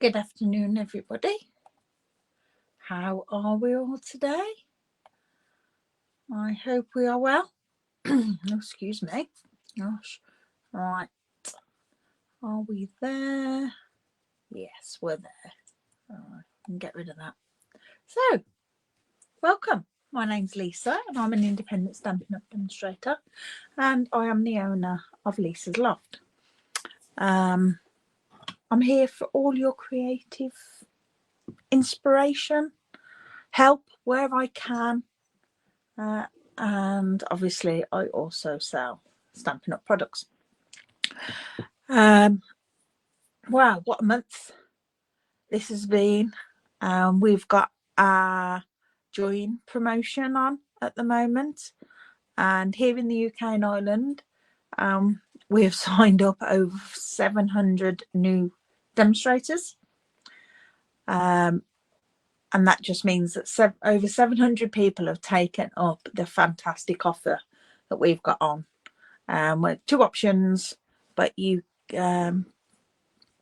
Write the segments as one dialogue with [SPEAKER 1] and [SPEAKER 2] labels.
[SPEAKER 1] Good afternoon, everybody. How are we all today? I hope we are well. Oh, excuse me. Gosh. Right. Are we there? Yes, we're there. All right. Can get rid of that. So, welcome. My name's Lisa and I'm an independent Stampin' Up demonstrator and I am the owner of Lisa's Loft. I'm here for all your creative inspiration, help where I can, and obviously I also sell Stampin' Up products. Wow, what a month this has been. We've got our join promotion on at the moment, and here in the UK and Ireland we have signed up over 700 new demonstrators, and that just means that over 700 people have taken up the fantastic offer that we've got on. With two options, but you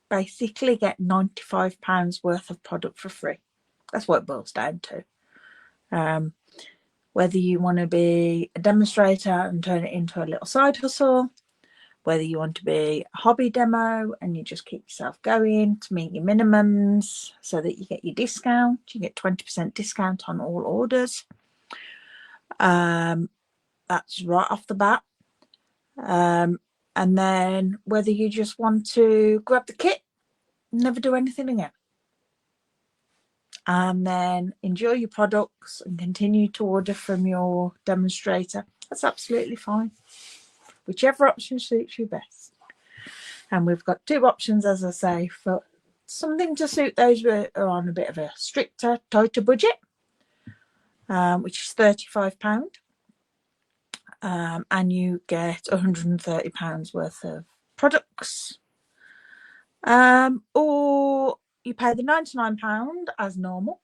[SPEAKER 1] basically get £95 worth of product for free. That's what it boils down to. Whether you want to be a demonstrator and turn it into a little side hustle, whether you want to be a hobby demo and you just keep yourself going to meet your minimums so that you get your discount, you get 20% discount on all orders. That's right off the bat. And then whether you just want to grab the kit, never do anything again, and then enjoy your products and continue to order from your demonstrator, that's absolutely fine. Whichever option suits you best. And we've got two options, as I say, for something to suit those who are on a bit of a stricter, tighter budget, which is £35. And you get £130 worth of products, or you pay the £99 as normal.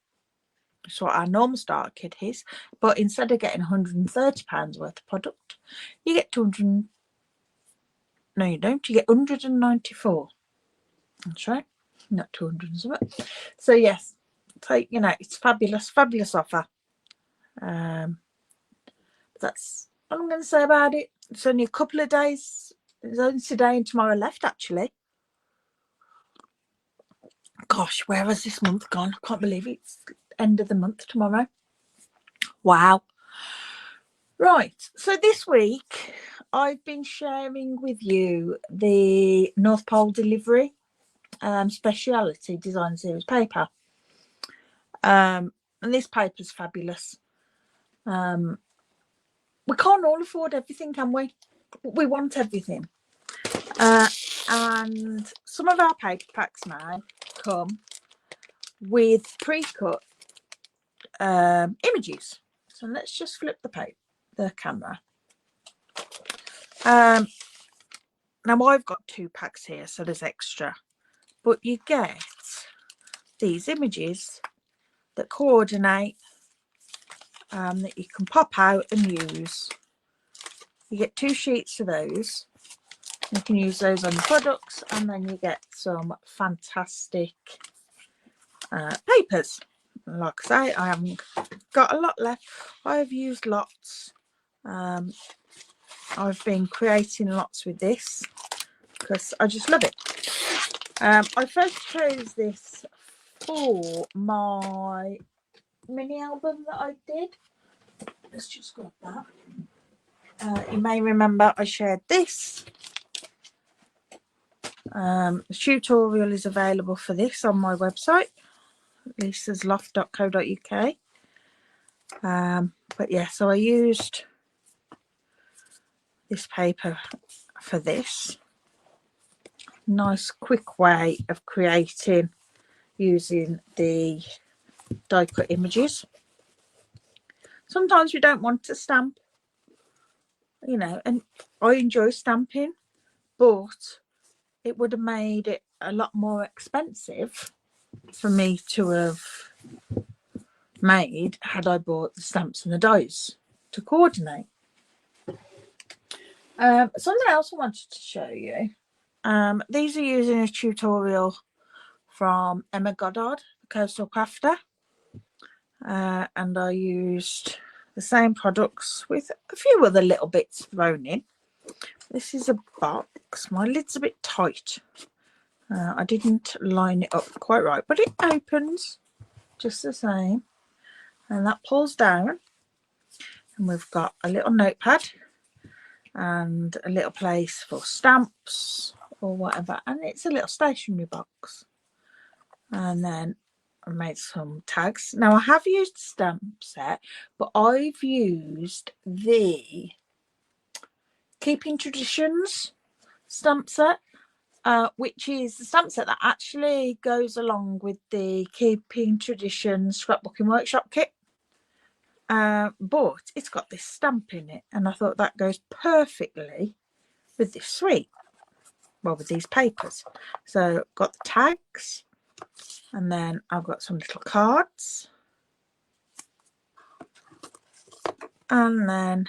[SPEAKER 1] That's what our normal starter kit is, but instead of getting £130 worth of product, you get 200. No, you don't. You get 194. That's right, not 200 something. So yes, so it's fabulous offer. That's all I'm going to say about it. It's only a couple of days. There's only today and tomorrow left, actually. Gosh, where has this month gone? I can't believe it's end of the month tomorrow. Wow. Right, so this week I've been sharing with you the North Pole Delivery Speciality Design Series paper. And this paper is fabulous. We can't all afford everything, can we? We want everything. And some of our paper packs now come with pre-cut images. So let's just flip the camera. Now I've got two packs here, so there's extra, but you get these images that coordinate, that you can pop out and use. You get two sheets of those. You can use those on your products, and then you get some fantastic papers. Like I say, I haven't got a lot left. I've used lots. I've been creating lots with this because I just love it. I first chose this for my mini album that I did. Let's just grab that. You may remember I shared this. The tutorial is available for this on my website, lisasloft.co.uk. But yeah, so I used this paper for this. Nice quick way of creating using the die cut images. Sometimes we don't want to stamp, and I enjoy stamping, but it would have made it a lot more expensive for me to have made had I bought the stamps and the dies to coordinate. Something else I wanted to show you. These are using a tutorial from Emma Goddard, the Coastal Crafter. And I used the same products with a few other little bits thrown in. This is a box. My lid's a bit tight. I didn't line it up quite right, but it opens just the same. And that pulls down. And we've got a little notepad and a little place for stamps or whatever. And it's a little stationery box. And then I made some tags. Now I have used stamp set, but I've used the Keeping Traditions stamp set, which is the stamp set that actually goes along with the Keeping Traditions scrapbooking workshop kit. But it's got this stamp in it, and I thought that goes perfectly with this suite. Well, with these papers. So got the tags, and then I've got some little cards, and then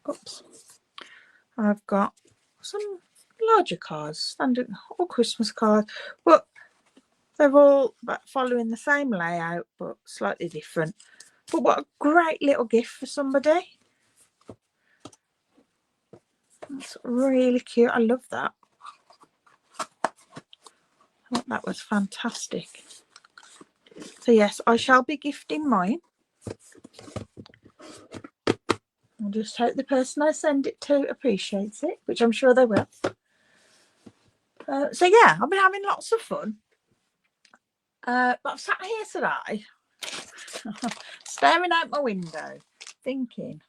[SPEAKER 1] oops, I've got some larger cards, standard or Christmas cards, but they're all following the same layout but slightly different. But what a great little gift for somebody. That's really cute. I love that. I thought that was fantastic. So yes, I shall be gifting mine. I just hope the person I send it to appreciates it, which I'm sure they will. So yeah, I've been having lots of fun. But I've sat here today, staring out my window, thinking,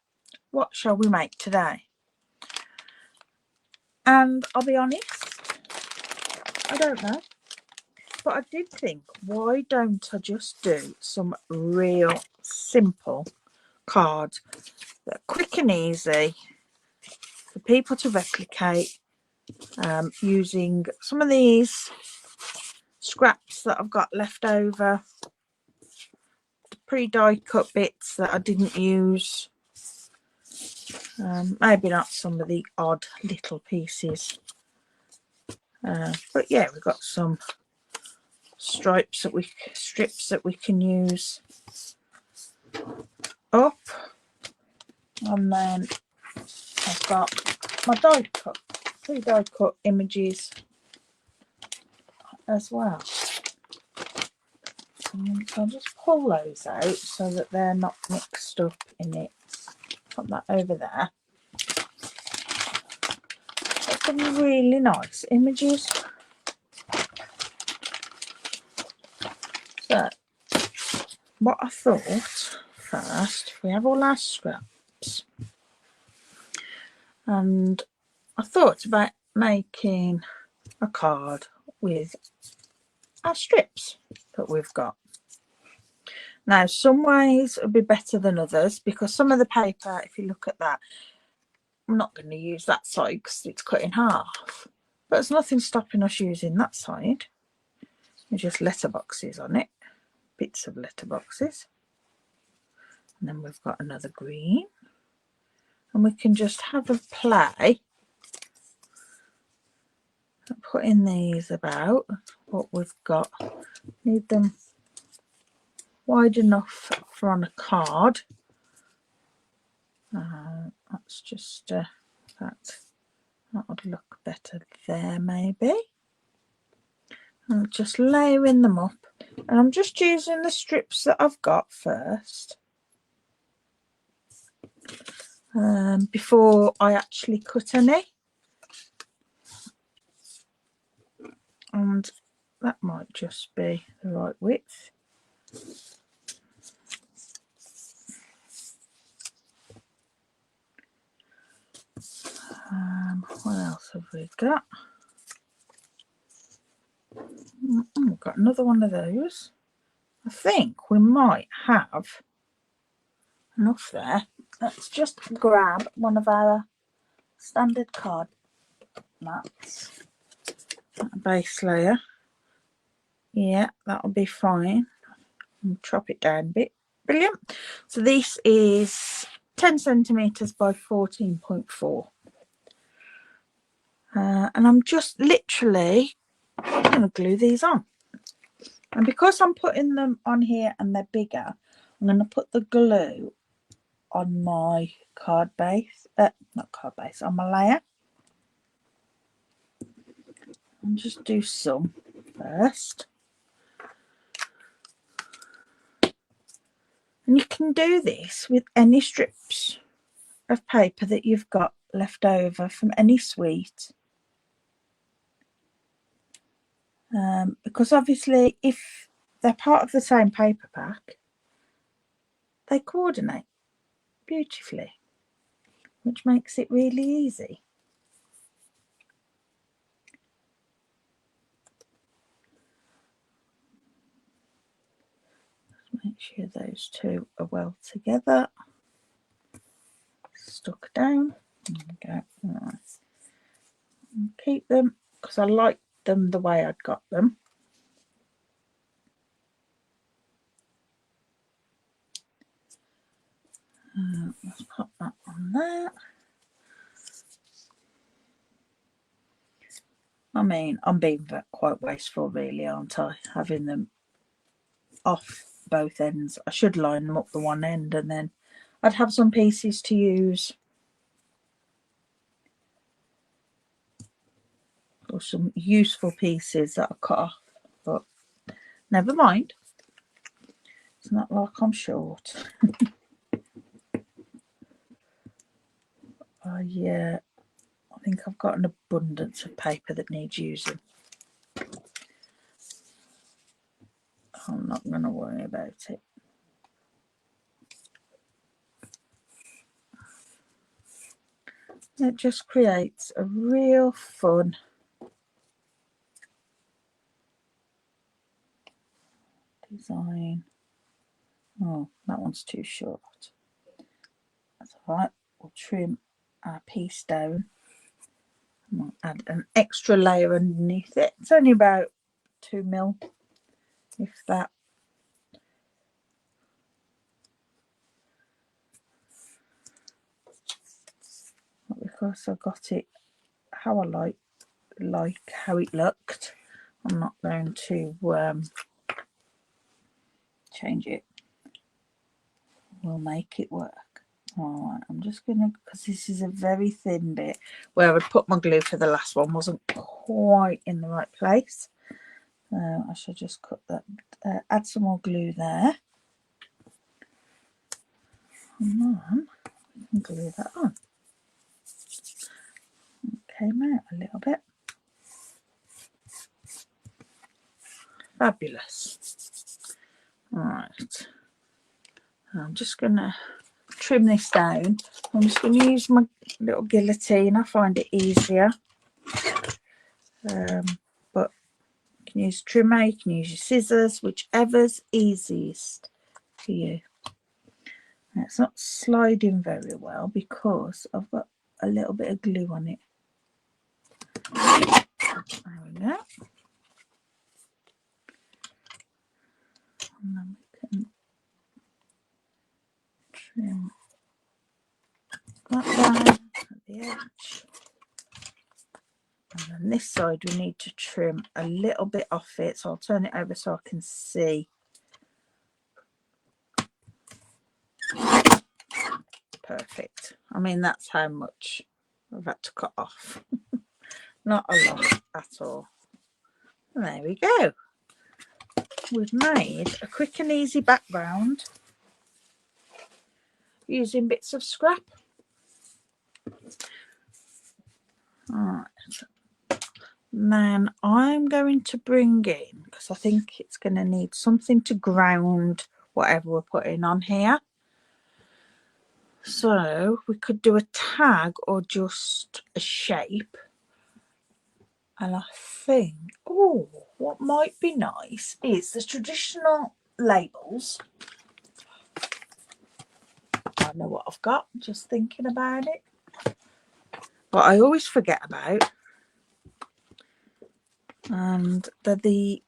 [SPEAKER 1] what shall we make today? And I'll be honest, I don't know. But I did think, why don't I just do some real simple cards that are quick and easy for people to replicate, using some of these scraps that I've got left over, the pre-die cut bits that I didn't use, maybe not some of the odd little pieces, but yeah, we've got some strips that we can use up, and then I've got my pre-die cut images as well. And so I'll just pull those out so that they're not mixed up in it. Put that over there. That's some really nice images. So what I thought first, we have all our scraps, and I thought about making a card with our strips that we've got. Now some ways will be better than others, because some of the paper, if you look at that, I'm not going to use that side because it's cut in half, but there's nothing stopping us using that side. There's just letterboxes on it, bits of letterboxes, and then we've got another green, and we can just have a play at putting these about. What we've got, need them wide enough for on a card. That's just that would look better there maybe. I'll just layering them up, and I'm just using the strips that I've got first, before I actually cut any. And that might just be the right width. What else have we got? We've got another one of those. I think we might have enough there. Let's just grab one of our standard card mats, base layer. Yeah, that'll be fine. I'll chop it down a bit. Brilliant. So this is 10 centimeters by 14.4. And I'm just literally going to glue these on. And because I'm putting them on here and they're bigger, I'm going to put the glue on my card base, not card base, on my layer. And just do some first. And you can do this with any strips of paper that you've got left over from any sweet. Because obviously if they're part of the same paper pack, they coordinate beautifully, which makes it really easy. Make sure those two are well together, stuck down. There we go. Right. Keep them because I like them the way I'd got them. Let's pop that on there. I mean, I'm being quite wasteful really, aren't I? Having them off both ends. I should line them up the one end and then I'd have some pieces to use. Or some useful pieces that are cut off. But never mind. It's not like I'm short. I think I've got an abundance of paper that needs using. I'm not going to worry about it. It just creates a real fun design. Oh, that one's too short. That's all right. We'll trim our piece down. We'll add an extra layer underneath it. It's only about 2 mil, if that. But because I got it how I like how it looked, I'm not going to change it. We'll make it work. All right, I'm just gonna, because this is a very thin bit where I would put my glue for the last one wasn't quite in the right place. I should just cut that, add some more glue there, and then we can glue that on. It came out a little bit. Fabulous. All right, I'm just gonna trim this down. I'm just going to use my little guillotine. I find it easier. But you can use a trimmer, you can use your scissors, whichever's easiest for you. Now, it's not sliding very well because I've got a little bit of glue on it. There we go. And then we can trim that down at the edge. And then this side we need to trim a little bit off it, so I'll turn it over so I can see. Perfect. I mean, that's how much I've had to cut off. Not a lot at all. And there we go. We've made a quick and easy background using bits of scrap. Alright. Then I'm going to bring in, because I think it's going to need something to ground whatever we're putting on here. So we could do a tag or just a shape. And I think, oh, what might be nice is the traditional labels. I know what I've got, just thinking about it. But I always forget about. And they're the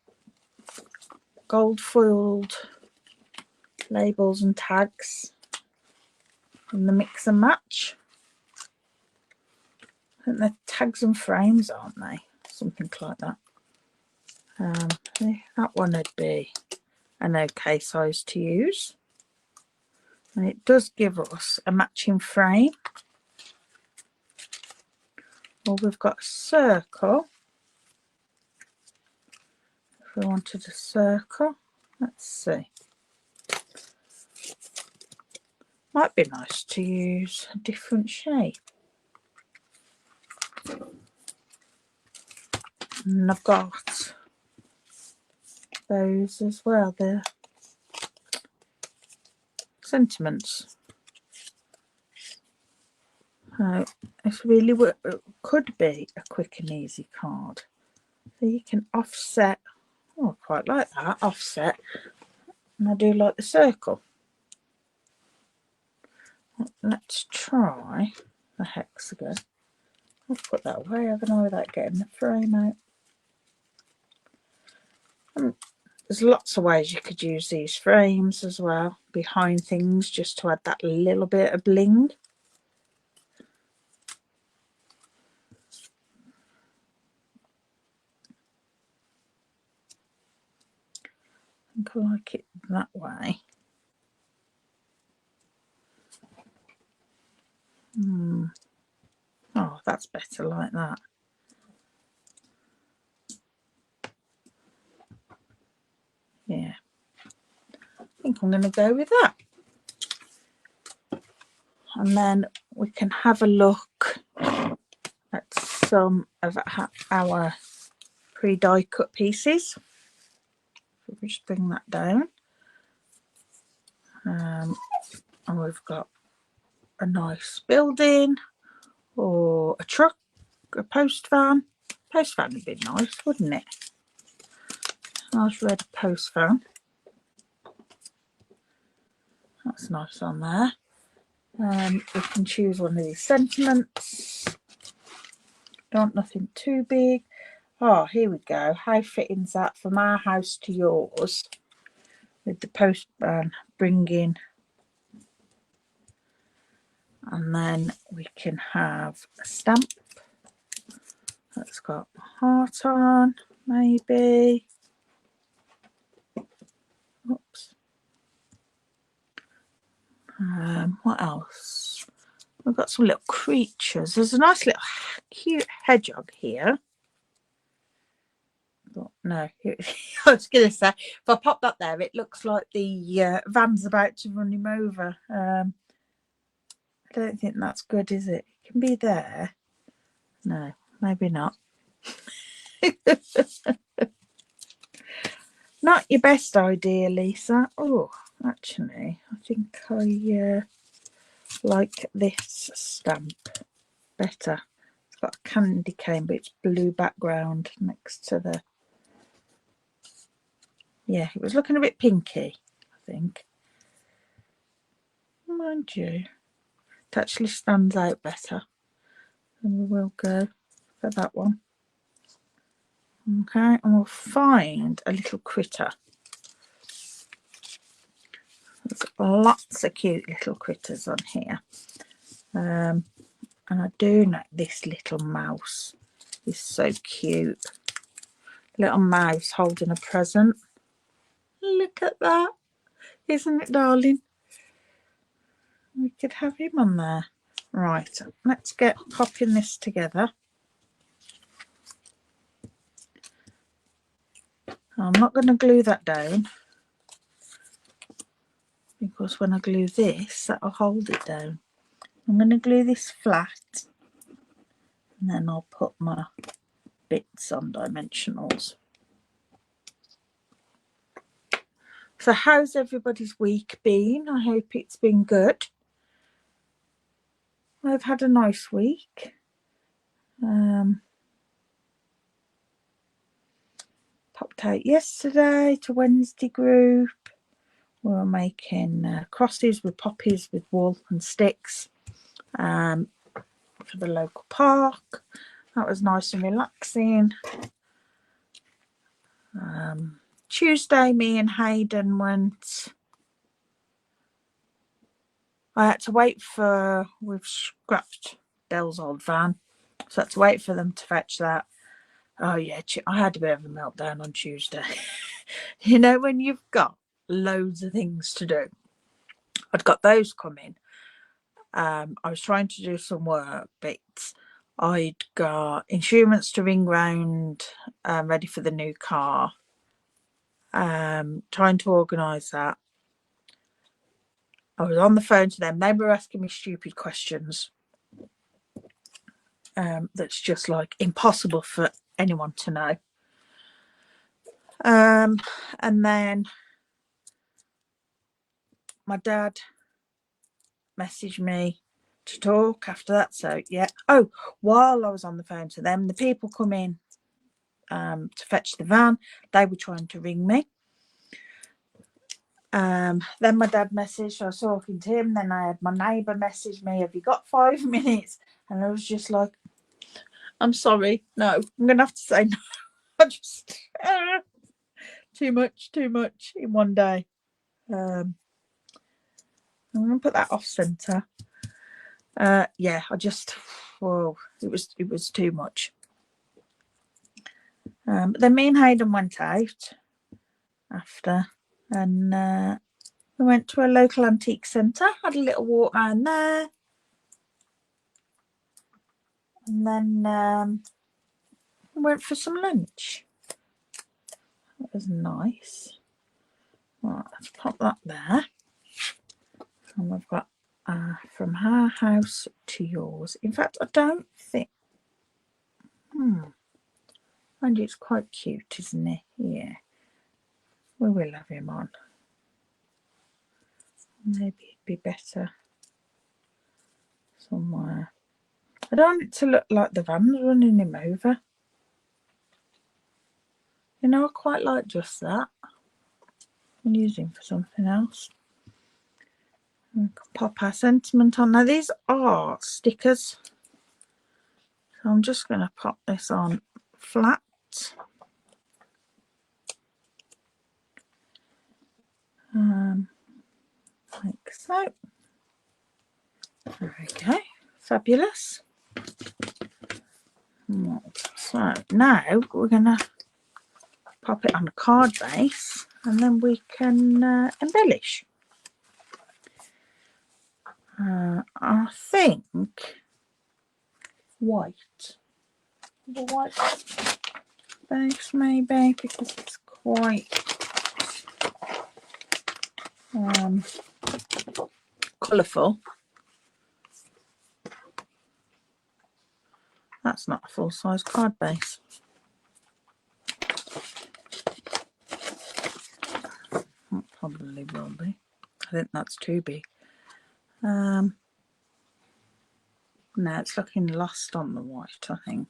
[SPEAKER 1] gold foiled labels and tags in the mix and match. I think they're tags and frames, aren't they? Something like that. That one would be an okay size to use, and it does give us a matching frame. Well, we've got a circle. If we wanted a circle, let's see. Might be nice to use a different shape. And I've got those as well, the sentiments. This really could be a quick and easy card. So you can offset. Oh, I quite like that, offset. And I do like the circle. Let's try the hexagon. I'll put that away, haven't I, without getting the frame out. There's lots of ways you could use these frames as well, behind things, just to add that little bit of bling. I think I like it that way. Oh, that's better like that. Yeah, I think I'm going to go with that. And then we can have a look at some of our pre-die cut pieces. So we'll just bring that down. And we've got a nice building or a truck, a post van. Post van would be nice, wouldn't it? Nice red post van. That's nice on there. We can choose one of these sentiments. Don't want nothing too big. Oh, here we go. How fitting's that from our house to yours? With the post van bringing. And then we can have a stamp that's got a heart on, maybe. Oops. What else? We've got some little creatures. There's a nice little cute hedgehog here. But no, I was going to say, if I pop that there, it looks like the van's about to run him over. I don't think that's good, is it? It can be there. No, maybe not. Not your best idea, Lisa. Oh, actually, I think I like this stamp better. It's got a candy cane, but it's blue background next to the... Yeah, it was looking a bit pinky, I think. Mind you, it actually stands out better. And we will go for that one. Okay, and we'll find a little critter. There's lots of cute little critters on here. And I do know this little mouse is so cute. Little mouse holding a present. Look at that. Isn't it, darling? We could have him on there. Right, let's get popping this together. I'm not going to glue that down, because when I glue this, that'll hold it down. I'm going to glue this flat, and then I'll put my bits on dimensionals. So how's everybody's week been? I hope it's been good. I've had a nice week. Popped out yesterday to Wednesday group. We were making crosses with poppies with wool and sticks for the local park. That was nice and relaxing. Tuesday, me and Hayden went. I had to wait for, we've scrapped Dell's old van, so I had to wait for them to fetch that. Oh yeah, I had a bit of a meltdown on Tuesday. You know, when you've got loads of things to do. I'd got those coming. I was trying to do some work, but I'd got insurance to ring round, ready for the new car. Trying to organise that. I was on the phone to them. They were asking me stupid questions. That's just like impossible for anyone to know. And then my dad messaged me to talk after that. So yeah. Oh, while I was on the phone to them, the people come in to fetch the van. They were trying to ring me. Then my dad messaged. I was talking to him. Then I had my neighbour message me. Have you got 5 minutes? And I was just like, I'm sorry. No, I'm gonna have to say no. I just too much in one day. I'm gonna put that off centre. Yeah, I just, whoa, it was too much. But then me and Hayden went out after, and we went to a local antique centre, had a little walk around there, and then we went for some lunch. That was nice. Right, let's pop that there. And we've got from her house to yours. In fact, I don't think. And it's quite cute, isn't it? Yeah. We will have him on. Maybe it'd be better somewhere. I don't want it to look like the van's running him over. You know, I quite like just that. I'll use him for something else. We can pop our sentiment on. Now these are stickers. So I'm just going to pop this on flat. Like so. There we go. Fabulous. So now we're going to pop it on a card base and then we can embellish. I think white. The white base maybe, because it's quite colourful. That's not a full-size card base. That probably will be. I think that's too big. No, it's looking lost on the white, I think.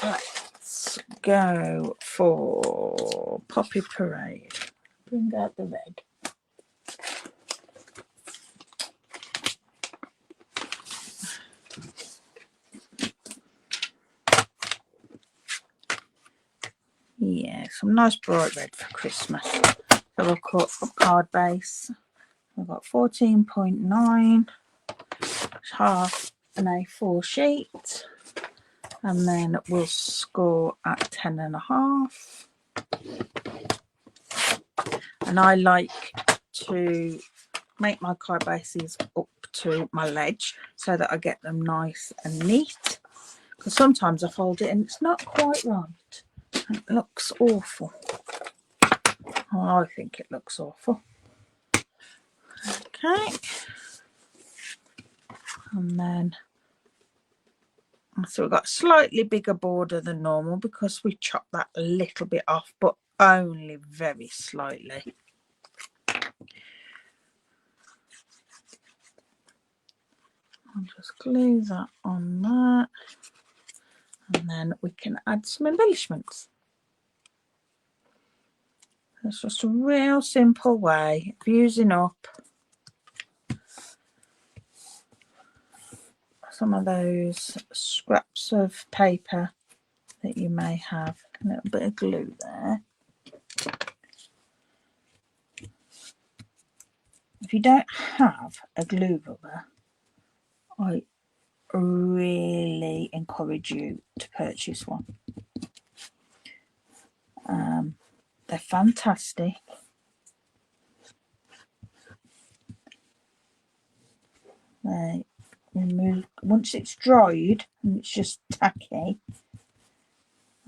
[SPEAKER 1] Let's go for Poppy Parade. Bring out the red. Yeah, some nice bright red for Christmas. So we'll cut a card base. I've got 14.9, half an A4 sheet, and then we'll score at 10.5. And I like to make my card bases up to my ledge so that I get them nice and neat, because sometimes I fold it and it's not quite right. It looks awful. Oh, I think it looks awful. Okay. And then, so we've got a slightly bigger border than normal because we chopped that a little bit off, but only very slightly. I'll just glue that on that. And then we can add some embellishments. It's just a real simple way of using up some of those scraps of paper that you may have. A little bit of glue there. If you don't have a glue rubber, I really encourage you to purchase one. They're fantastic. They remove once it's dried and it's just tacky.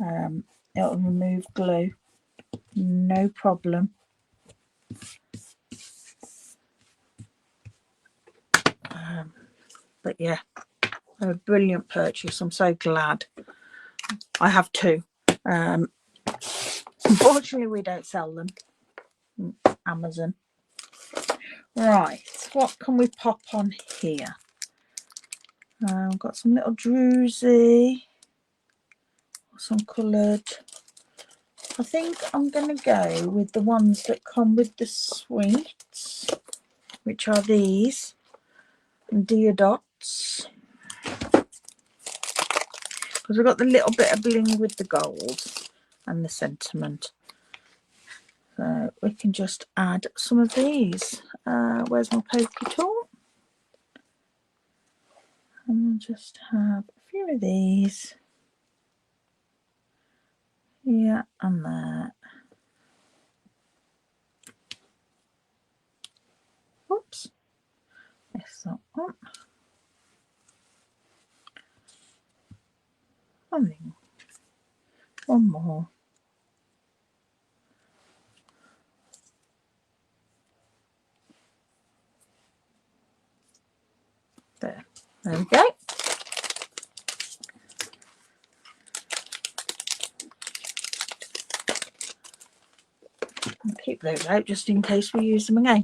[SPEAKER 1] It'll remove glue, no problem. But yeah, a brilliant purchase. I'm so glad. I have two. Unfortunately, we don't sell them on Amazon. Right, what can we pop on here? I've got some little druzy, some coloured. I think I'm going to go with the ones that come with the sweets, which are these Dear Dots, because we've got the little bit of bling with the gold and the sentiment. So we can just add some of these. Where's my pokey tool? And we'll just have a few of these here and there. Oops, missed that one. And then one more. There we go. I'll keep those out just in case we use them again.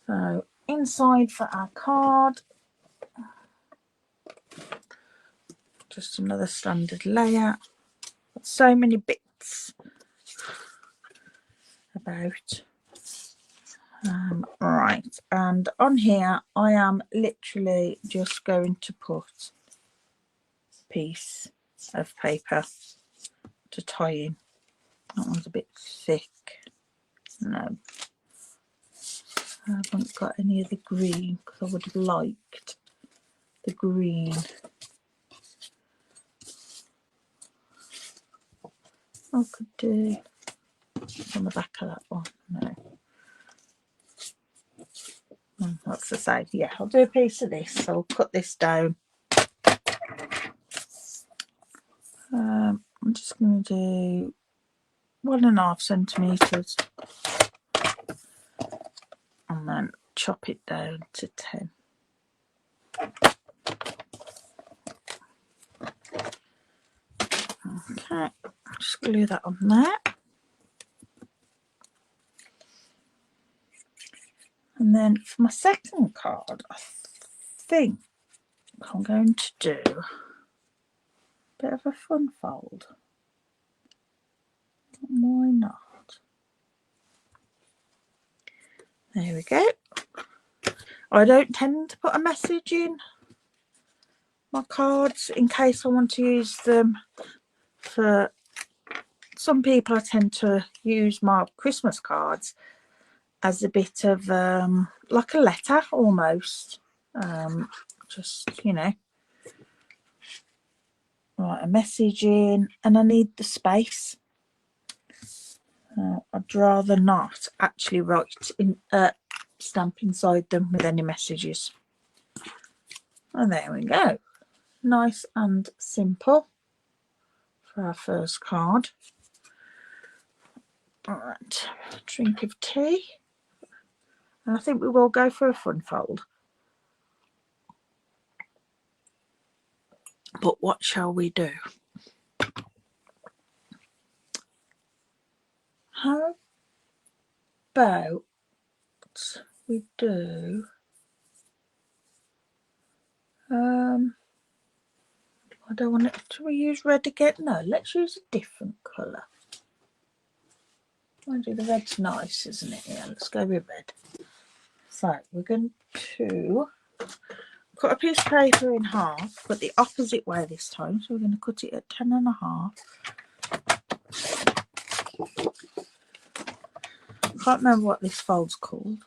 [SPEAKER 1] So inside for our card, just another standard layout. So many bits about. Right, and on here I am literally just going to put a piece of paper to tie in. That one's a bit thick. No, I haven't got any of the green because I would have liked the green. I could do on the back of that one. No. That's the side. Yeah, I'll do a piece of this. So I'll cut this down. I'm just going to do 1.5 centimeters and then chop it down to 10. Okay, just glue that on there. And then for my second card, I think I'm going to do a bit of a fun fold. Why not? There we go. I don't tend to put a message in my cards in case I want to use them for some people. I tend to use my Christmas cards as a bit of like a letter almost. Just, you know, write a message in, and I need the space. I'd rather not actually write in stamp inside them with any messages. And there we go. Nice and simple for our first card. Alright, drink of tea. And I think we will go for a fun fold. But what shall we do? How about we do I don't want it to use red again. No, let's use a different colour. I do the red's nice, isn't it? Yeah, let's go with red. So we're going to cut a piece of paper in half, but the opposite way this time. So we're going to cut it at 10.5. I can't remember what this fold's called.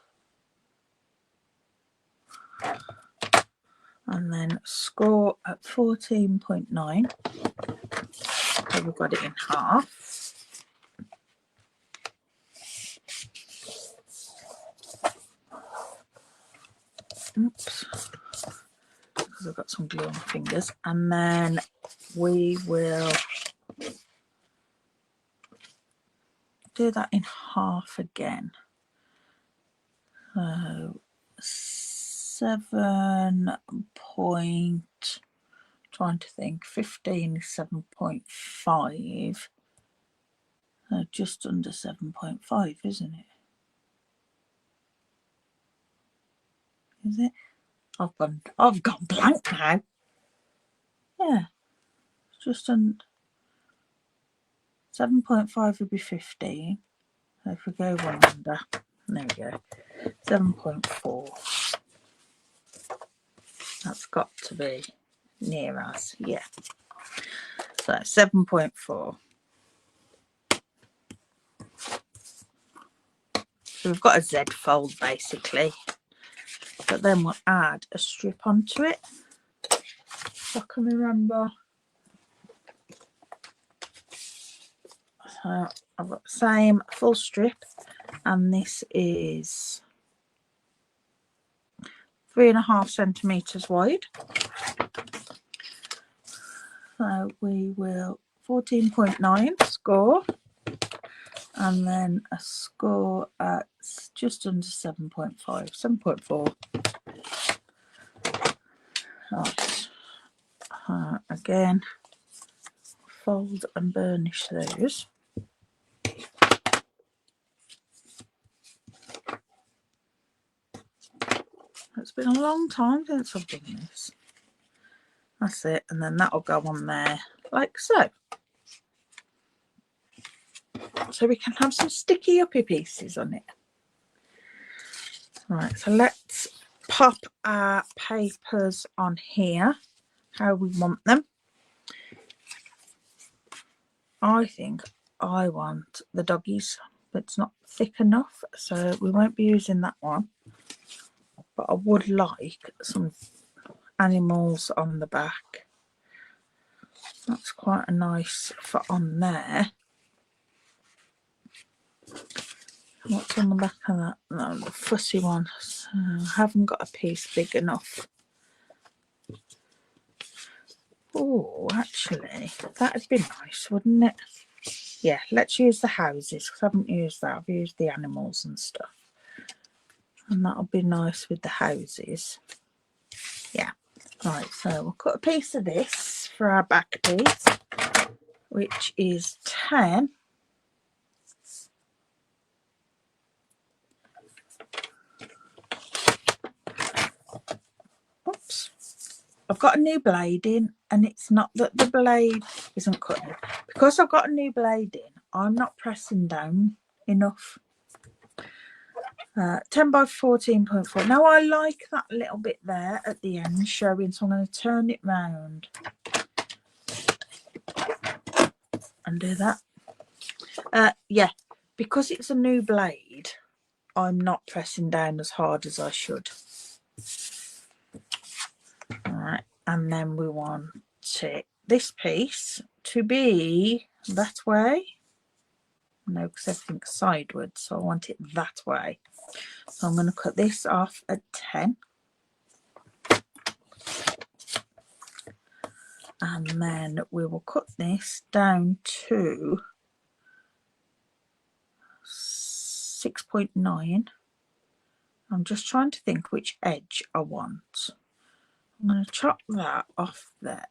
[SPEAKER 1] and then score at 14.9. So we've got it in half. Oops, because I've got some glue on my fingers. And then we will do that in half again. So 7 point, trying to think, 15 is 7.5. Just under 7.5, isn't it? Is it? I've gone blank now. Yeah, just under 7.5 would be 15. So if we go one under, there we go. 7.4. That's got to be near us, yeah. So 7.4. So we've got a Z fold basically, but then we'll add a strip onto it. If I can remember. So I've got the same full strip, and this is 3.5 centimeters wide. So we will 14.9 score, and then a score at just under 7.5, 7.4. Right. Again, fold and burnish those. It's been a long time since I've done this. That's it, and then that'll go on there like so. So we can have some sticky uppy pieces on it. Right, so let's pop our papers on here how we want them. I think I want the doggies, but it's not thick enough, so we won't be using that one. But I would like some animals on the back. That's quite a nice for on there. What's on the back of that? No, the fussy one. So I haven't got a piece big enough. Oh, actually, that'd be nice, wouldn't it? Yeah, let's use the houses, because I haven't used that. I've used the animals and stuff. And that'll be nice with the houses. Yeah. Right, so we'll cut a piece of this for our back piece, which is 10. Oops. I've got a new blade in, and it's not that the blade isn't cutting. Because I've got a new blade in, I'm not pressing down enough. 10 by 14.4. Now I like that little bit there at the end showing, so I'm going to turn it round and do that. Yeah, because it's a new blade, I'm not pressing down as hard as I should. Alright, and then we want this piece to be that way. No, because everything's sideways, so I want it that way. So I'm going to cut this off at 10. And then we will cut this down to 6.9. I'm just trying to think which edge I want. I'm going to chop that off there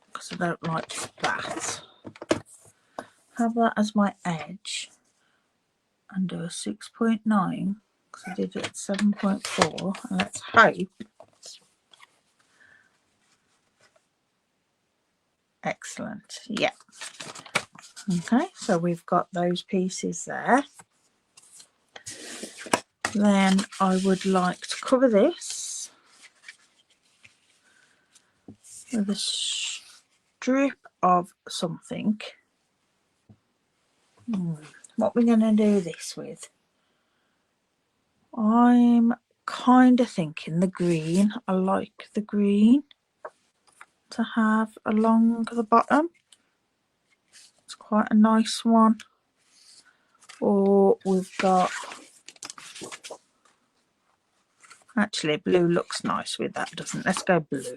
[SPEAKER 1] because I don't like that. Have that as my edge and do a 6.9 because I did it at 7.4. And let's hope. Excellent. Yeah. Okay, so we've got those pieces there. Then I would like to cover this with a strip of something. What we're going to do this with? I'm kind of thinking the green. I like the green to have along the bottom. It's quite a nice one. Or we've got, actually blue looks nice with that, doesn't it? Let's go blue.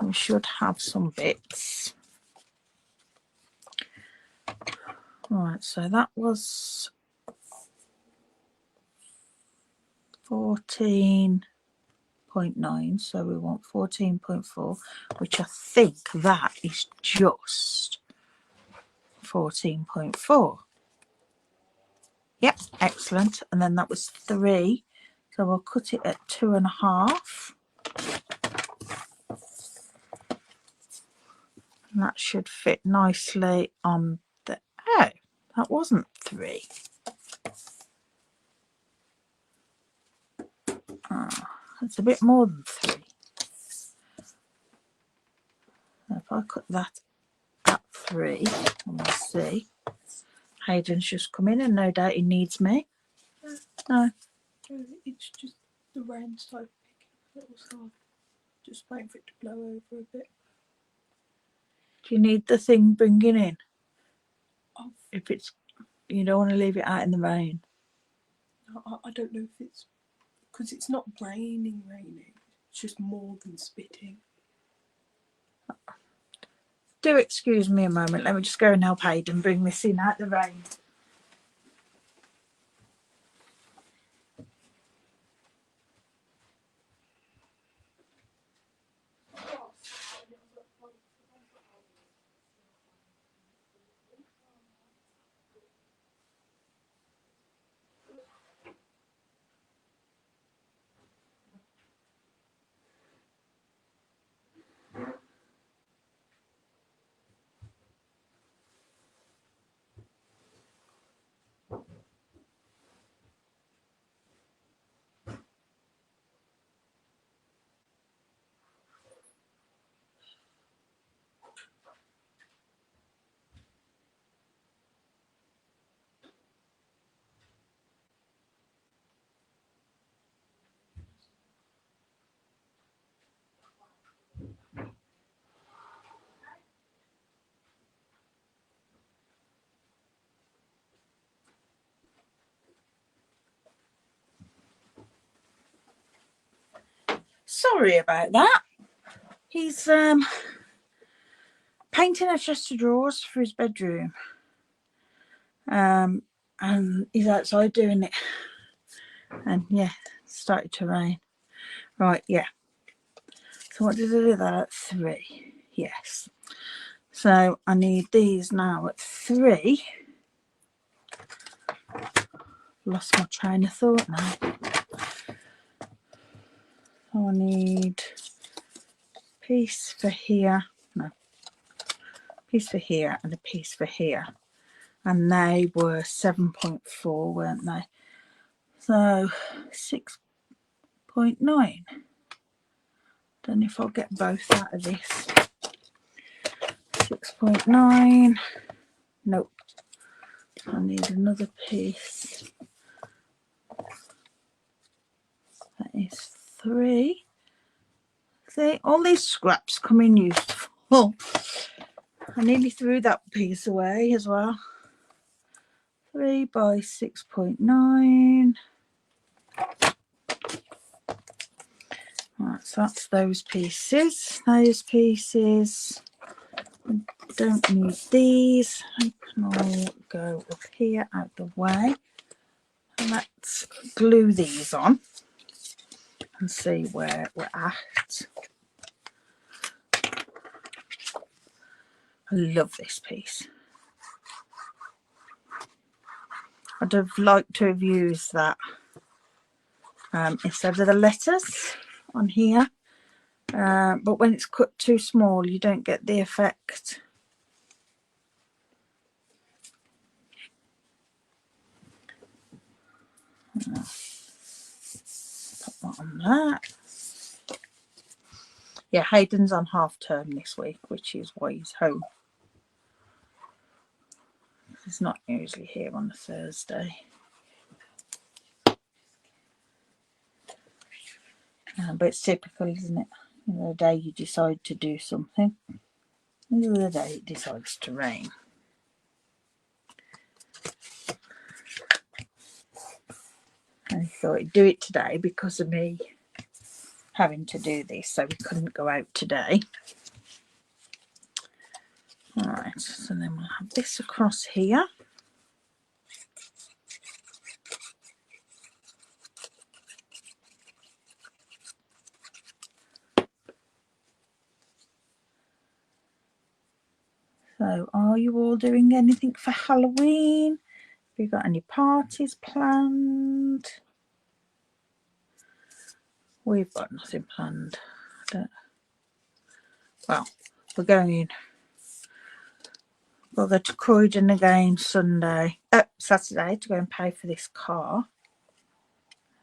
[SPEAKER 1] We should have some bits. Right, so that was 14.9, so we want 14.4, which I think that is just 14.4. Yep, excellent. And then that was 3, so we'll cut it at 2.5. And that should fit nicely on the, oh, that wasn't 3. It's a bit more than 3. If I cut that at 3, and we'll see. Hayden's just come in and no doubt he needs me. No.
[SPEAKER 2] It's just the rain started picking up a little, so just waiting for it to blow over a bit.
[SPEAKER 1] Do you need the thing bringing in?
[SPEAKER 2] Oh.
[SPEAKER 1] If it's, you don't want to leave it out in the rain.
[SPEAKER 2] I don't know if it's because it's not raining. It's just more than spitting.
[SPEAKER 1] Do excuse me a moment. Let me just go and help Hayden bring this in out the rain. Sorry about that. He's painting a chest of drawers for his bedroom. And he's outside doing it. And yeah, it started to rain. Right, yeah. So what did I do that at 3? Yes. So I need these now at 3. Lost my train of thought now. So I need a piece for here. No. Piece for here and a piece for here. And they were 7.4, weren't they? So 6.9. Don't know if I'll get both out of this. 6.9. Nope. I need another piece. That is 3. See, all these scraps come in useful. I nearly threw that piece away as well. 3 by 6.9. Right, so that's those pieces. Those pieces. I don't need these. I can all go up here out the way. And let's glue these on and see where we're at. I love this piece. I'd have liked to have used that instead of the letters on here. But when it's cut too small, you don't get the effect. Put that on that. Yeah, Hayden's on half term this week, which is why he's home. He's not usually here on a Thursday. But it's typical, isn't it? The other day you decide to do something, and the other day it decides to rain. And he thought he'd do it today because of me having to do this, so we couldn't go out today. Alright, so then we'll have this across here. So, are you all doing anything for Halloween? Have you got any parties planned? We've got nothing planned. Well, we're going. We'll go to Croydon again Saturday to go and pay for this car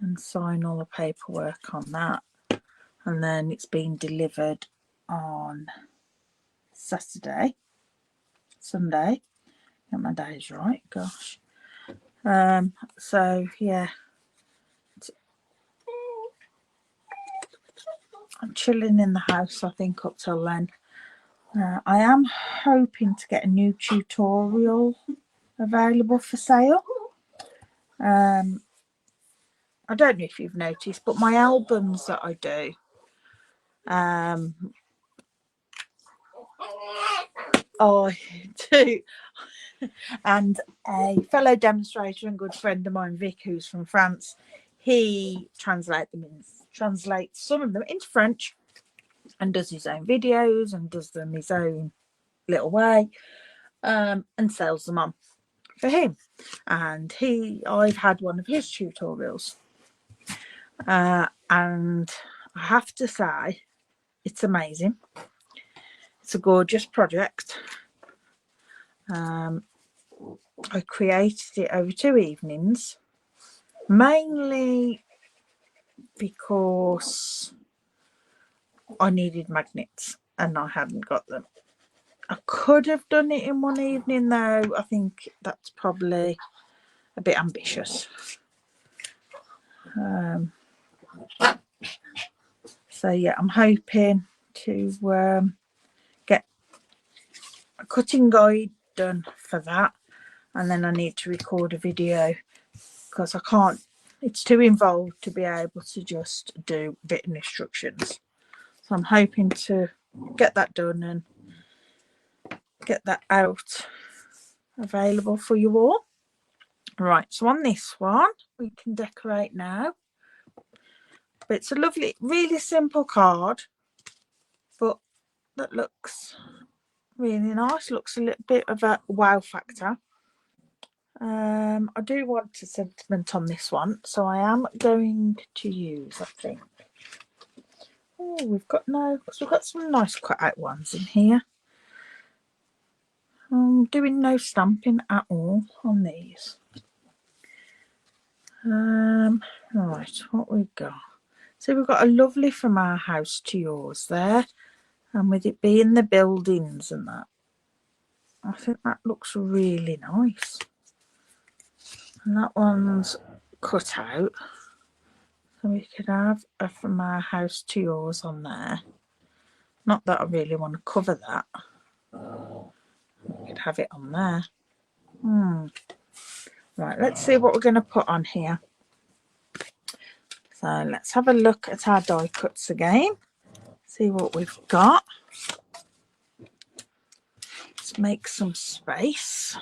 [SPEAKER 1] and sign all the paperwork on that. And then it's being delivered on Sunday. Get my days right, gosh. So yeah, I'm chilling in the house, I think, up till then. I am hoping to get a new tutorial available for sale. I don't know if you've noticed, but my albums that I do, I do, and a fellow demonstrator and good friend of mine, Vic, who's from France, he translates some of them into French and does his own videos and does them his own little way, and sells them on for him. And I've had one of his tutorials, and I have to say it's amazing. It's a gorgeous project. I created it over 2 evenings, mainly because I needed magnets and I hadn't got them. I could have done it in 1 evening, though. I think that's probably a bit ambitious. So yeah, I'm hoping to get a cutting guide done for that, and then I need to record a video because I can't, it's too involved to be able to just do written instructions. So I'm hoping to get that done and get that out available for you all. Right, so on this one we can decorate now. But it's a lovely, really simple card, but that looks really nice. Looks a little bit of a wow factor. I do want a sentiment on this one, so I am going to use, I think. Oh, we've got some nice cut out ones in here. I'm doing no stamping at all on these. Right, what we've got. So we've got a lovely From Our House to Yours there, and with it being the buildings and that, I think that looks really nice. And that one's cut out, so we could have a From Our House to Yours on there. Not that I really want to cover that. We could have it on there. Right, let's see what we're going to put on here. So let's have a look at our die cuts again. See what we've got. Let's make some space.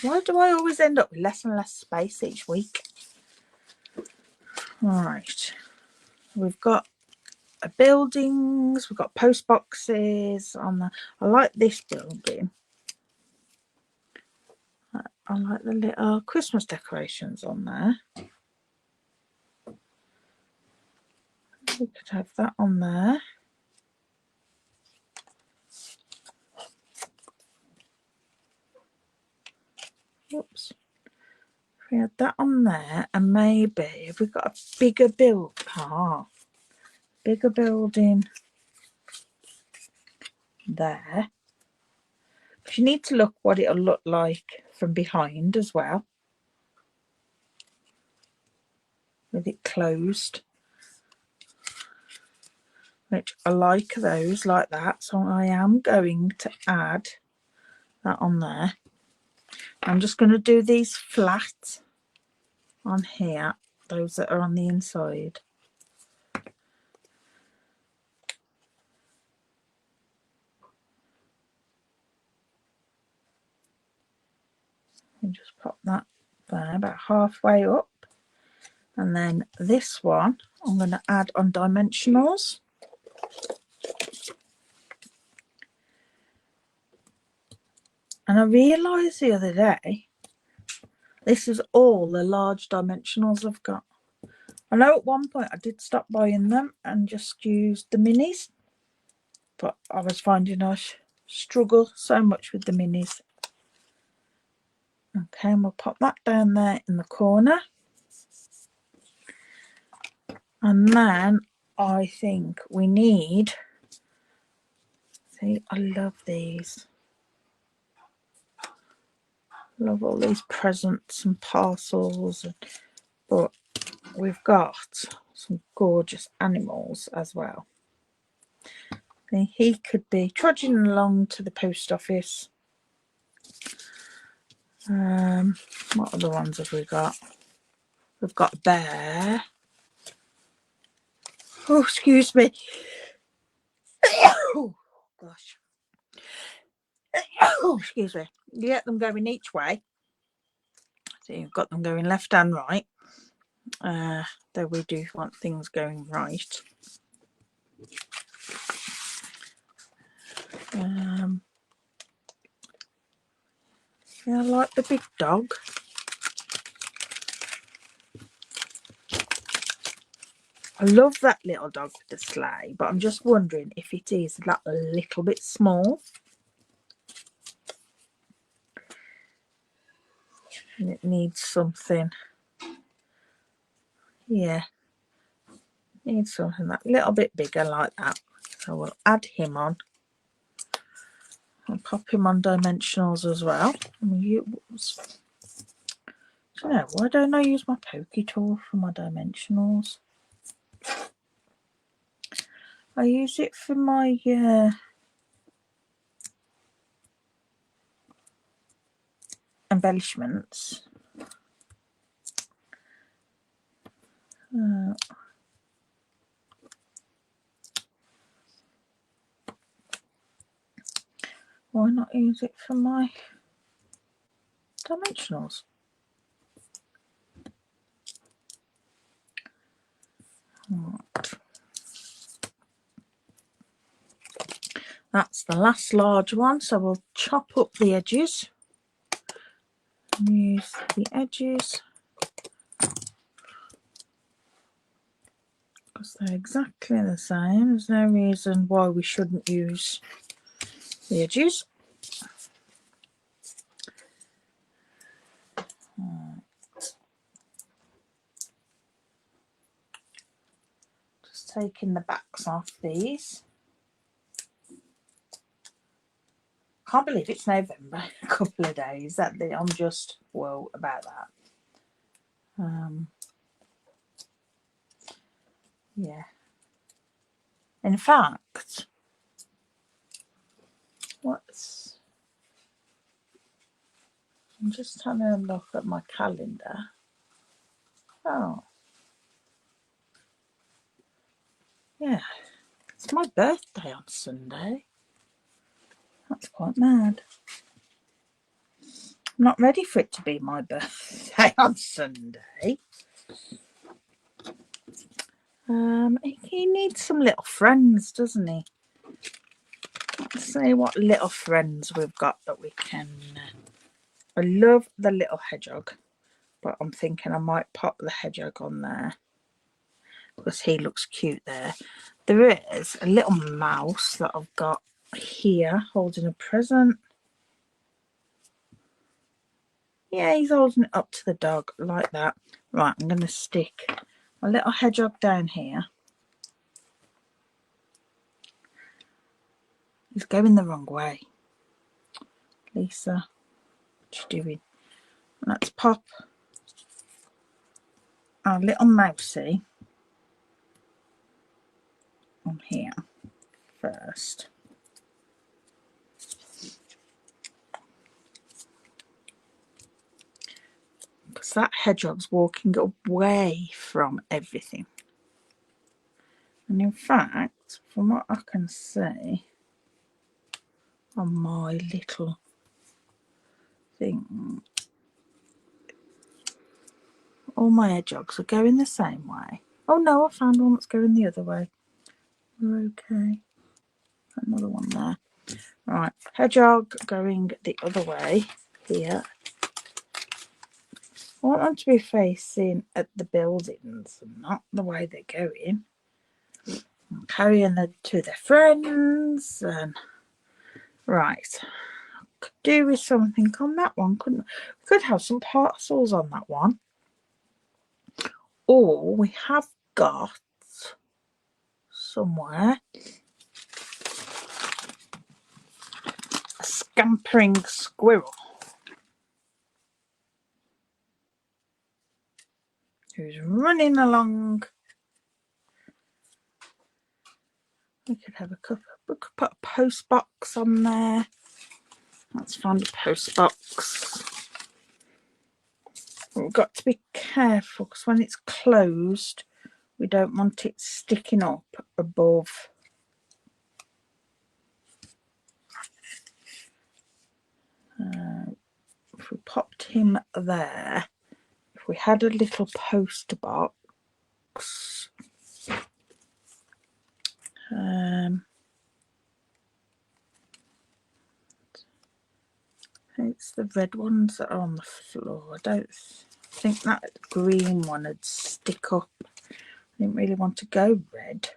[SPEAKER 1] Why do I always end up with less and less space each week? All right. We've got buildings. We've got post boxes on the. I like this building. I like the little Christmas decorations on there. We could have that on there. Oops. If we had that on there, and maybe if we've got a bigger bigger building there. But you need to look what it'll look like from behind as well. with it closed, which I like those like that. So I am going to add that on there. I'm just going to do these flat on here, those that are on the inside. And just pop that there about halfway up, and then this one I'm going to add on dimensionals. And I realised the other day this is all the large dimensionals I've got. I know at one point I did stop buying them and just use the minis, but I was finding I struggle so much with the minis. Okay, and we'll pop that down there in the corner. And then I think we need, see, I love these. Love all these presents and parcels, but we've got some gorgeous animals as well. He could be trudging along to the post office. What other ones have we got? We've got a bear. Oh, excuse me. Oh, gosh. Oh, excuse me. You get them going each way. So you've got them going left and right. Though we do want things going right. Yeah, I like the big dog. I love that little dog with the sleigh, but I'm just wondering if it is that a little bit small. And it needs something. Yeah. Needs something that little bit bigger like that. So we'll add him on. I'll pop him on dimensionals as well. Why don't I use my pokey tool for my dimensionals? I use it for my embellishments. Why not use it for my dimensionals? Right. That's the last large one, so we'll chop up the edges. Use the edges because they're exactly the same. There's no reason why we shouldn't use the edges. Just taking the backs off these. Can't believe it's November. A couple of days. I'm just whoa about that. Yeah. In fact, I'm just having a look at my calendar. Oh, yeah, it's my birthday on Sunday. That's quite mad. I'm not ready for it to be my birthday on Sunday. He needs some little friends, doesn't he? Let's see what little friends we've got that we can. I love the little hedgehog, but I'm thinking I might pop the hedgehog on there because he looks cute there. There is a little mouse that I've got here holding a present. Yeah, he's holding it up to the dog like that. Right, I'm going to stick my little hedgehog down here. He's going the wrong way. Lisa, what you doing? Let's pop our little mousey on here first. Because that hedgehog's walking away from everything. And in fact, from what I can see on my little thing, all my hedgehogs are going the same way. Oh no, I found one that's going the other way. We're okay. Another one there. Right, hedgehog going the other way here. I want them to be facing at the buildings and not the way they're going. I'm carrying them to their friends and right. Could do with something on that one, couldn't we? We could have some parcels on that one. Or we have got somewhere a scampering squirrel who's running along. We could have we could put a post box on there. Let's find a post box. We've got to be careful because when it's closed, we don't want it sticking up above. If we popped him there, if we had a little post box, it's the red ones that are on the floor. I don't think that green one would stick up. I didn't really want to go red,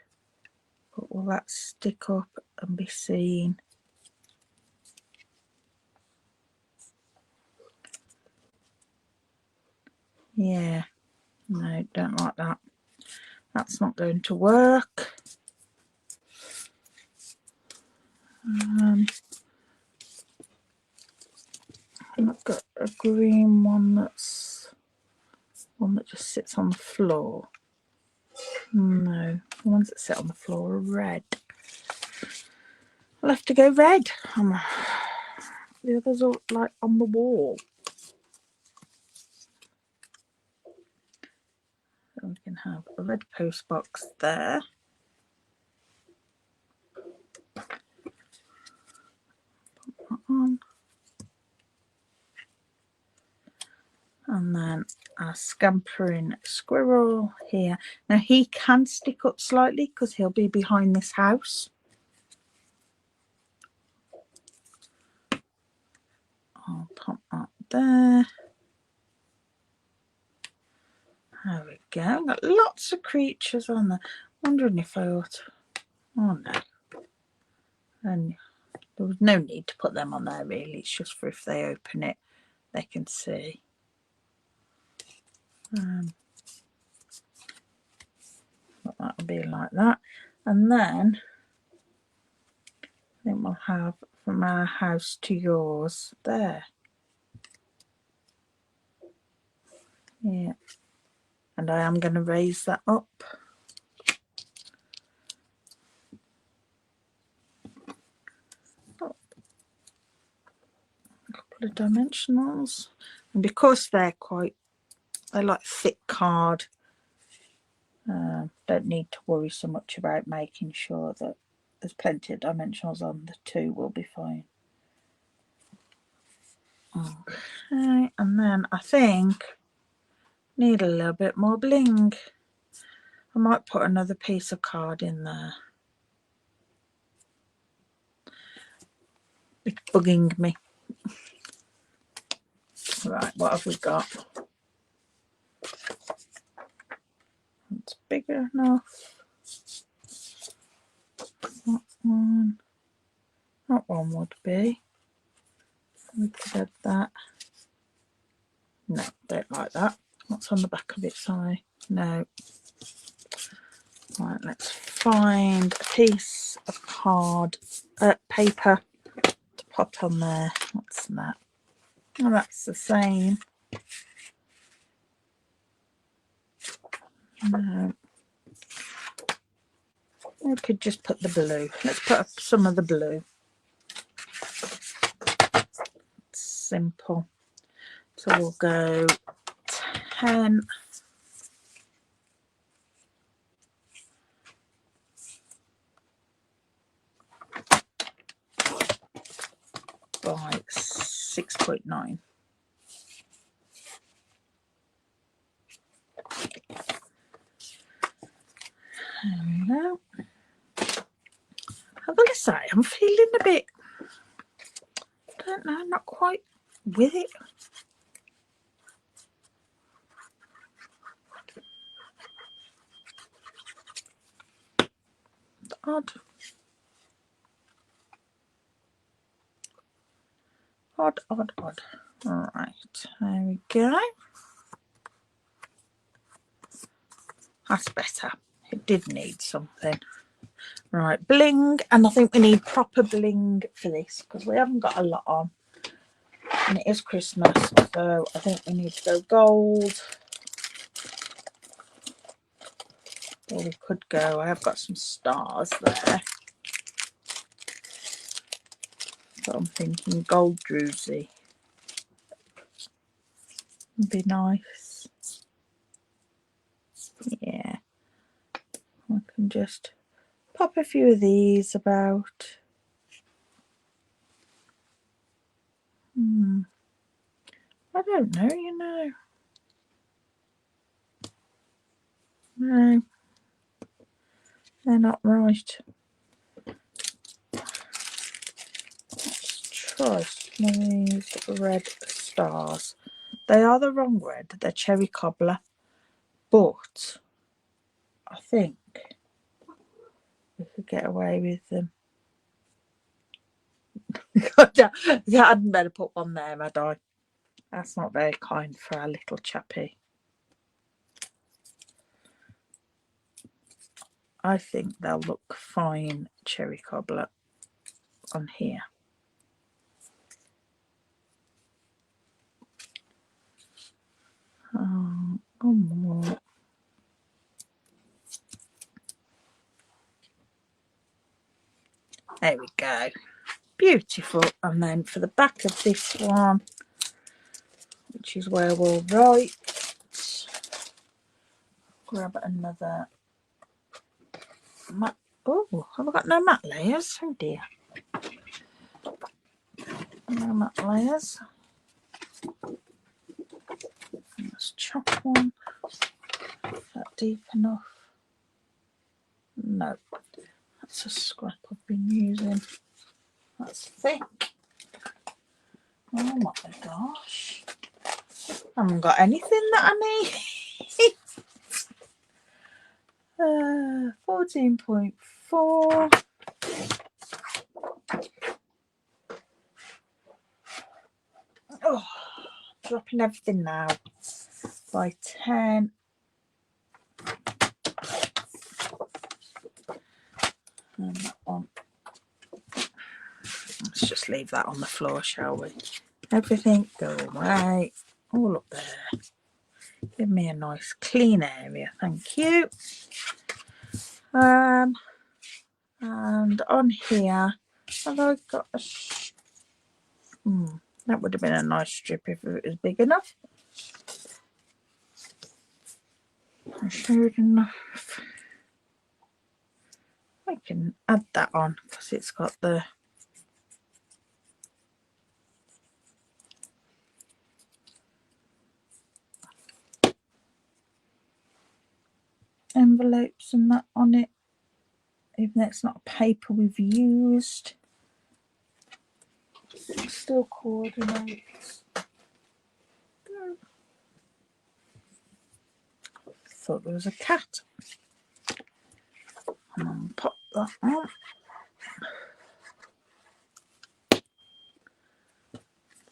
[SPEAKER 1] but will that stick up and be seen? Yeah, no, don't like that. That's not going to work. I've got a green one that's one that just sits on the floor. No, the ones that sit on the floor are red. I'll have to go red. The others are like on the wall. So we can have a red post box there. Put that on. And then a scampering squirrel here. Now he can stick up slightly because he'll be behind this house. I'll pop that there. There we go. Got lots of creatures on there. Wondering if I ought to... Oh no. And there was no need to put them on there really. It's just for if they open it, they can see. But that'll be like that. And then I think we'll have from our house to yours there. Yeah. And I am going to raise that up. A couple of dimensionals. And because they're like thick card, don't need to worry so much about making sure that there's plenty of dimensionals on. The two will be fine. Okay, and then I think need a little bit more bling. I might put another piece of card in there. It's bugging me. Right, what have we got? It's bigger enough. That one would be. We could add that. No, don't like that. What's on the back of it? Sorry. No. Right, let's find a piece of card, paper to pop on there. What's that? Oh, that's the same. No. We could just put the blue. Let's put up some of the blue. Simple. So we'll go 10 by 6.9. There we go. I've got to say, I'm feeling a bit, I don't know, not quite with it. Odd. Odd, odd, odd. Right, there we go. That's better. It did need something. Right, bling. And I think we need proper bling for this because we haven't got a lot on. And it is Christmas, so I think we need to go gold. Or we could go, I have got some stars there. So I'm thinking gold druzy would be nice. Yeah. I can just pop a few of these about. I don't know, you know. No, they're not right. Let's try some of these red stars. They are the wrong red, they're cherry cobbler, but I think we could get away with them. Yeah, I'd better put one there, had I? That's not very kind for our little chappy. I think they'll look fine, cherry cobbler, on here. Oh, more. There we go. Beautiful. And then for the back of this one, which is where we'll write, grab another matte. Oh, have I got no matte layers? Oh dear. No matte layers. Let's chop one. Is that deep enough? No. That's a scrap I've been using. That's thick. Oh my gosh. I haven't got anything that I need. 14.4. Oh, dropping everything now. By 10. And that one. Let's just leave that on the floor, shall we? Everything go away. All up there. Give me a nice clean area, thank you. And on here, have I got a that would have been a nice strip if it was big enough. I showed enough. I can add that on because it's got the envelopes and that on it, even though it's not a paper we've used. It still coordinates. Thought there was a cat. And I'll pop that on.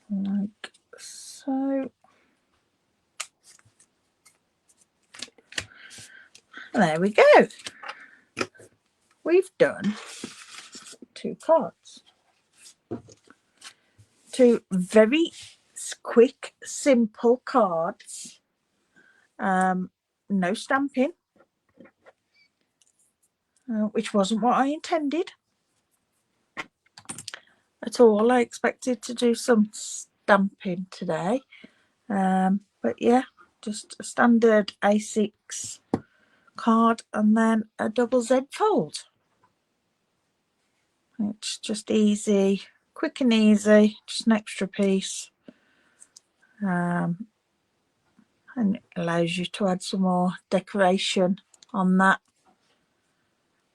[SPEAKER 1] Like so. There we go. We've done 2 cards. 2 very quick, simple cards. No stamping, which wasn't what I intended at all. I expected to do some stamping today, but yeah, just a standard A6 card and then a double Z fold. It's just easy, quick and easy, just an extra piece, and it allows you to add some more decoration on that.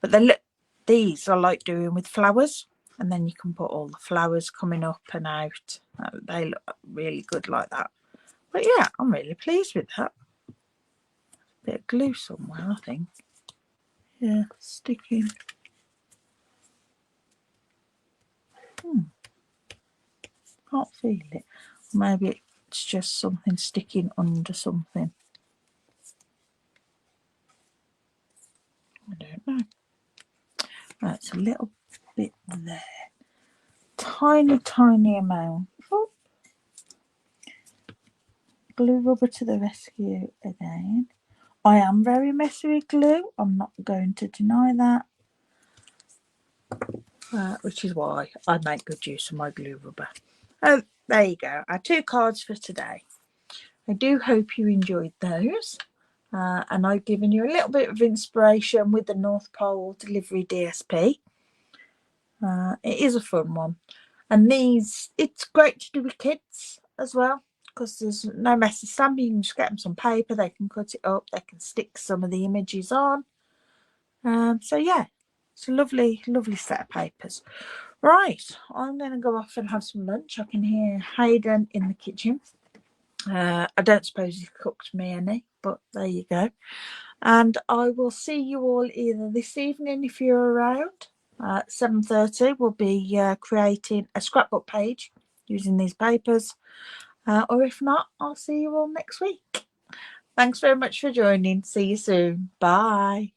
[SPEAKER 1] But these I like doing with flowers, and then you can put all the flowers coming up and out. They look really good like that. But yeah, I'm really pleased with that. Bit of glue somewhere, I think. Yeah, sticking. Can't feel it. Maybe it's just something sticking under something. I don't know. That's a little bit there. Tiny amount. Oh. Glue rubber to the rescue again. I am very messy with glue. I'm not going to deny that. Which is why I make good use of my glue rubber. Oh, there you go. Our 2 cards for today. I do hope you enjoyed those. And I've given you a little bit of inspiration with the North Pole Delivery DSP. It is a fun one. And these, it's great to do with kids as well, because there's no messy stamping. You can just get them some paper, they can cut it up, they can stick some of the images on. So yeah, it's a lovely set of papers. Right, I'm going to go off and have some lunch. I can hear Hayden in the kitchen. I don't suppose he's cooked me any, but there you go. And I will see you all either this evening if you're around. At 7:30 we'll be creating a scrapbook page using these papers, or if not, I'll see you all next week. Thanks very much for joining. See you soon. Bye.